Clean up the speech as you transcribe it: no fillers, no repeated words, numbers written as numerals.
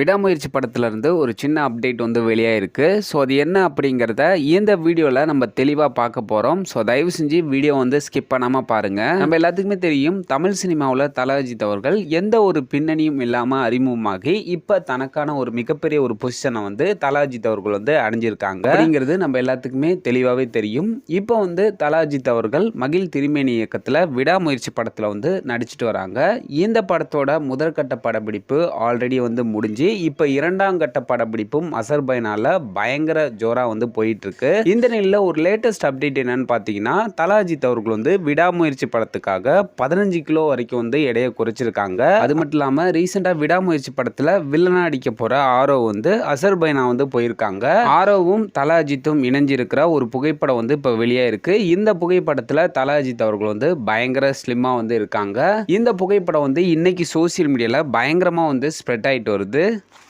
விடாமுயற்சி படத்துலேருந்து ஒரு சின்ன அப்டேட் வந்து வெளியாயிருக்கு. ஸோ அது என்ன அப்படிங்கிறத இந்த வீடியோவில் நம்ம தெளிவாக பார்க்க போகிறோம். ஸோ தயவு செஞ்சு வீடியோ வந்து ஸ்கிப் பண்ணாமல் பாருங்கள். நம்ம எல்லாத்துக்குமே தெரியும், தமிழ் சினிமாவில் தல அஜித் அவர்கள் எந்த ஒரு பின்னணியும் இல்லாமல் அறிமுகமாகி இப்போ தனக்கான ஒரு மிகப்பெரிய ஒரு பொசிஷனை வந்து தல அஜித் அவர்கள் வந்து அடைஞ்சிருக்காங்க அப்படிங்கிறது நம்ம எல்லாத்துக்குமே தெளிவாகவே தெரியும். இப்போ வந்து தல அஜித் அவர்கள் மகிழ் திருமேனி இயக்கத்தில் விடாமுயற்சி படத்தில் வந்து நடிச்சிட்டு வராங்க. இந்த படத்தோட முதற்கட்ட படப்பிடிப்பு ஆல்ரெடி வந்து முடிஞ்சு இப்ப இரண்டாம் கட்ட படப்பிடிப்பும் அசர்பைனால பயங்கர ஜோரா வந்து போயிட்டு இருக்கு. இந்த நிலையில ஒரு லேட்டஸ்ட் அப்டேட் என்னன்னு பாத்தீங்கன்னா, தல அஜித் அவர்கள் வந்து விடாமுயற்சி படத்துக்காக 15 கிலோ வரைக்கும் வந்து எடையை குறைச்சிருக்காங்க. அது மட்டும் இல்லாம ரீசெண்டா விடாமுயற்சி படத்துல வில்லனா அடிக்க போற ஆரோ வந்து அசர்பைனா வந்து போயிருக்காங்க. ஆரோவும் தல அஜித்தும் இணைஞ்சிருக்கிற ஒரு புகைப்படம் வந்து இப்ப வெளியே இருக்கு. இந்த புகைப்படத்துல தல அஜித் அவர்கள் வந்து பயங்கர ஸ்லிம்மா வந்து இருக்காங்க. இந்த புகைப்படம் வந்து இன்னைக்கு சோசியல் மீடியால பயங்கரமா வந்து ஸ்ப்ரெட் ஆயிட்டு வருது.